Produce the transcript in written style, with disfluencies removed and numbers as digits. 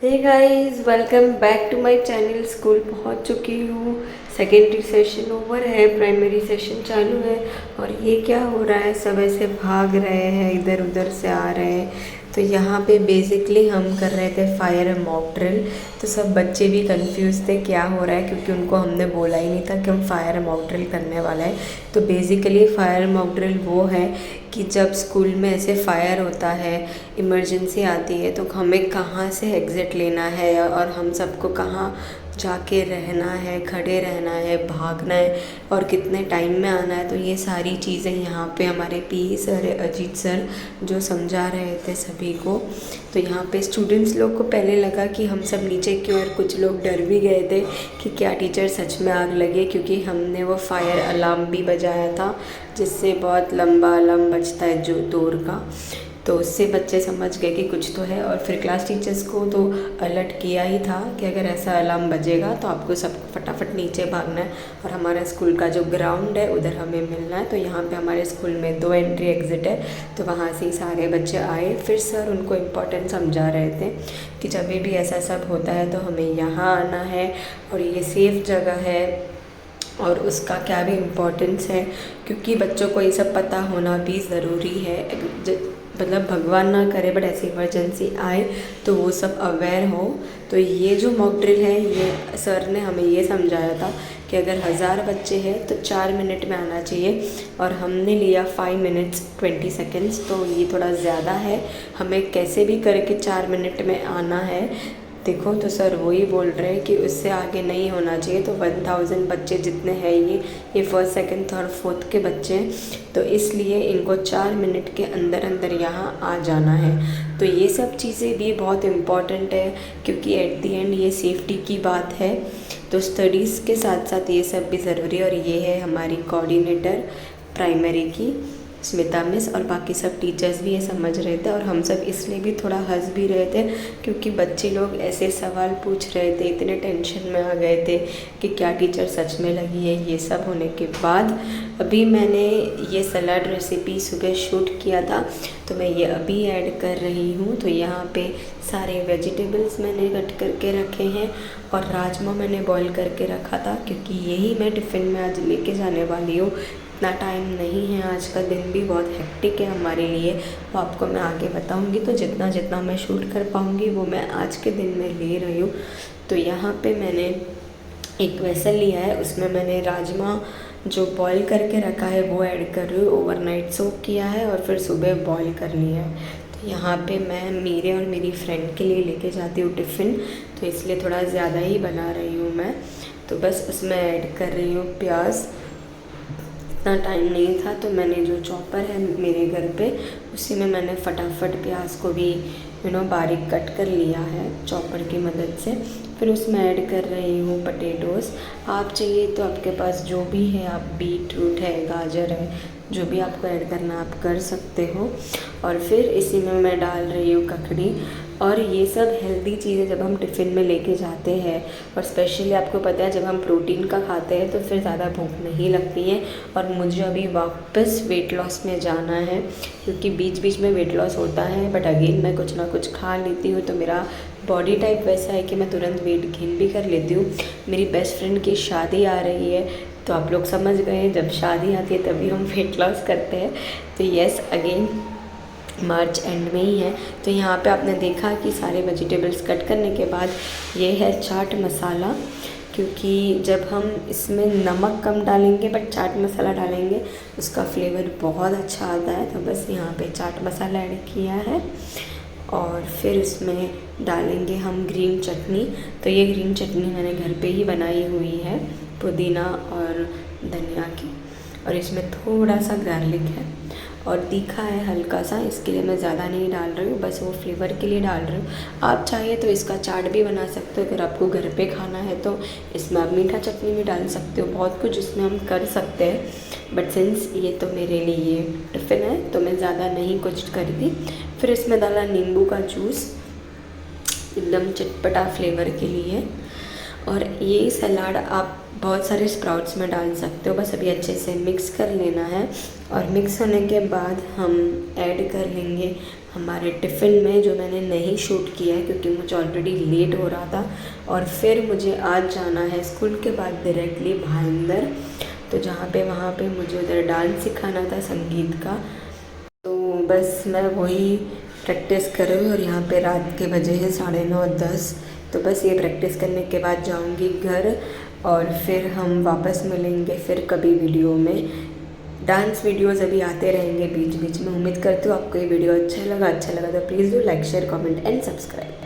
Hey guys, welcome back to my channel. School पहुंच चुकी हूँ। सेकेंडरी सेशन ओवर है, प्राइमरी सेशन चालू है। और ये क्या हो रहा है, सब ऐसे भाग रहे हैं, इधर उधर से आ रहे हैं। तो यहाँ पे बेसिकली हम कर रहे थे फायर एंड मॉक ड्रिल। तो सब बच्चे भी कंफ्यूज थे क्या हो रहा है, क्योंकि उनको हमने बोला ही नहीं था कि हम फायर एंड मॉक ड्रिल करने वाला है। तो basically fire and mock drill वो है कि जब स्कूल में ऐसे फायर होता है, इमरजेंसी आती है, तो हमें कहाँ से एग्ज़िट लेना है और हम सबको कहाँ जाके रहना है, खड़े रहना है, भागना है और कितने टाइम में आना है। तो ये सारी चीज़ें यहाँ पे हमारे पीई सर अजीत सर जो समझा रहे थे सभी को। तो यहाँ पे स्टूडेंट्स लोग को पहले लगा कि हम सब नीचे क्यों, और कुछ लोग डर भी गए थे कि क्या टीचर सच में आग लगे, क्योंकि हमने वो फायर अलार्म भी बजाया था, जिससे बहुत लंबा अलार्म बजता है जो दूर का। तो उससे बच्चे समझ गए कि कुछ तो है। और फिर क्लास टीचर्स को तो अलर्ट किया ही था कि अगर ऐसा अलार्म बजेगा तो आपको सबको फटाफट नीचे भागना है और हमारे स्कूल का जो ग्राउंड है उधर हमें मिलना है। तो यहाँ पे हमारे स्कूल में 2 एंट्री एग्ज़िट है, तो वहाँ से ही सारे बच्चे आए। फिर सर उनको इम्पोर्टेंट समझा रहे थे कि जब भी ऐसा सब होता है तो हमें यहाँ आना है और ये सेफ़ जगह है और उसका क्या भी इम्पोर्टेंस है, क्योंकि बच्चों को ये सब पता होना भी ज़रूरी है। मतलब भगवान ना करे बट ऐसी इमरजेंसी आए तो वो सब अवेयर हो। तो ये जो मॉक ड्रिल है, ये सर ने हमें ये समझाया था कि अगर 1000 बच्चे हैं तो 4 मिनट में आना चाहिए, और हमने लिया 5 मिनट्स 20 सेकेंड्स। तो ये थोड़ा ज़्यादा है, हमें कैसे भी करके 4 मिनट में आना है। देखो तो सर वही बोल रहे हैं कि उससे आगे नहीं होना चाहिए। तो 1000 बच्चे जितने हैं ये फर्स्ट सेकंड थर्ड फोर्थ के बच्चे हैं, तो इसलिए इनको 4 मिनट के अंदर अंदर यहाँ आ जाना है। तो ये सब चीज़ें भी बहुत इम्पॉर्टेंट है, क्योंकि एट दी एंड ये सेफ्टी की बात है। तो स्टडीज़ के साथ साथ ये सब भी ज़रूरी है। और ये है हमारी कोऑर्डिनेटर प्राइमरी की स्मिता मिस, और बाकी सब टीचर्स भी ये समझ रहे थे। और हम सब इसलिए भी थोड़ा हंस भी रहे थे क्योंकि बच्चे लोग ऐसे सवाल पूछ रहे थे, इतने टेंशन में आ गए थे कि क्या टीचर सच में लगी है। ये सब होने के बाद अभी मैंने ये सलाद रेसिपी सुबह शूट किया था, तो मैं ये अभी ऐड कर रही हूँ। तो यहाँ पे सारे वेजिटेबल्स मैंने कट करके रखे हैं और राजमा मैंने बॉईल करके रखा था, क्योंकि यही मैं टिफ़िन में आज लेके जाने वाली हूँ। इतना टाइम नहीं है, आज का दिन भी बहुत हेक्टिक है हमारे लिए, वो आपको मैं आगे बताऊंगी। तो जितना जितना मैं शूट कर पाऊंगी वो मैं आज के दिन में ले रही हूँ। तो यहाँ पे मैंने एक वेसल लिया है, उसमें मैंने राजमा जो बॉईल करके रखा है वो ऐड कर रही हूँ। ओवरनाइट सोक किया है और फिर सुबह बॉईल कर लिया है। तो यहाँ पे मैं मेरे और मेरी फ्रेंड के लिए लेके जाती हूँ टिफ़िन, तो इसलिए थोड़ा ज़्यादा ही बना रही हूँ मैं। तो बस उसमें ऐड कर रही हूँ प्याज। इतना टाइम नहीं था तो मैंने जो चॉपर है मेरे घर पे, उसी में मैंने फटाफट प्याज को भी बारीक कट कर लिया है चॉपर की मदद से। फिर उसमें ऐड कर रही हूँ पटेटोज़। आप चाहिए तो आपके पास जो भी है, आप बीट रूट है, गाजर है, जो भी आपको ऐड करना आप कर सकते हो। और फिर इसी में मैं डाल रही हूँ ककड़ी। और ये सब हेल्दी चीज़ें जब हम टिफ़िन में लेके जाते हैं, और स्पेशली आपको पता है जब हम प्रोटीन का खाते हैं तो फिर ज़्यादा भूख नहीं लगती है। और मुझे अभी वापस वेट लॉस में जाना है, क्योंकि बीच बीच में वेट लॉस होता है बट अगेन मैं कुछ ना कुछ खा लेती हूँ। तो मेरा बॉडी टाइप वैसा है कि मैं तुरंत वेट गेन भी कर लेती हूँ। मेरी बेस्ट फ्रेंड की शादी आ रही है, तो आप लोग समझ गए हैं जब शादी आती है तभी हम वेट लॉस करते हैं। तो यस, अगेन मार्च एंड में ही है। तो यहाँ पे आपने देखा कि सारे वेजिटेबल्स कट करने के बाद ये है चाट मसाला, क्योंकि जब हम इसमें नमक कम डालेंगे बट चाट मसाला डालेंगे उसका फ्लेवर बहुत अच्छा आता है। तो बस यहाँ पे चाट मसाला ऐड किया है। और फिर इसमें डालेंगे हम ग्रीन चटनी। तो ये ग्रीन चटनी मैंने घर पे ही बनाई हुई है, पुदीना और धनिया की। और इसमें थोड़ा सा गार्लिक है और तीखा है हल्का सा, इसके लिए मैं ज़्यादा नहीं डाल रही हूँ, बस वो फ्लेवर के लिए डाल रही हूँ। आप चाहे तो इसका चाट भी बना सकते हो, अगर आपको घर पे खाना है तो इसमें आप मीठा चटनी भी डाल सकते हो, बहुत कुछ इसमें हम कर सकते हैं। बट सिंस ये तो मेरे लिए टिफ़िन है तो मैं ज़्यादा नहीं कुछ करती। फिर इसमें डाला नींबू का जूस, एकदम चटपटा फ्लेवर के लिए। और ये सलाद आप बहुत सारे स्प्राउट्स में डाल सकते हो, बस अभी अच्छे से मिक्स कर लेना है। और मिक्स होने के बाद हम ऐड कर लेंगे हमारे टिफ़िन में, जो मैंने नहीं शूट किया है क्योंकि मुझे ऑलरेडी लेट हो रहा था। और फिर मुझे आज जाना है स्कूल के बाद डायरेक्टली भाईंदर, तो वहाँ पे मुझे उधर डांस सिखाना था, संगीत का। तो बस मैं वही प्रैक्टिस कर रही हूँ। और यहाँ पे रात के बजे हैं 9:30-10। तो बस ये प्रैक्टिस करने के बाद जाऊँगी घर, और फिर हम वापस मिलेंगे फिर कभी वीडियो में। डांस वीडियोज़ अभी आते रहेंगे बीच बीच में। उम्मीद करती हूँ आपको ये वीडियो अच्छा लगा तो please do like, share, comment and subscribe.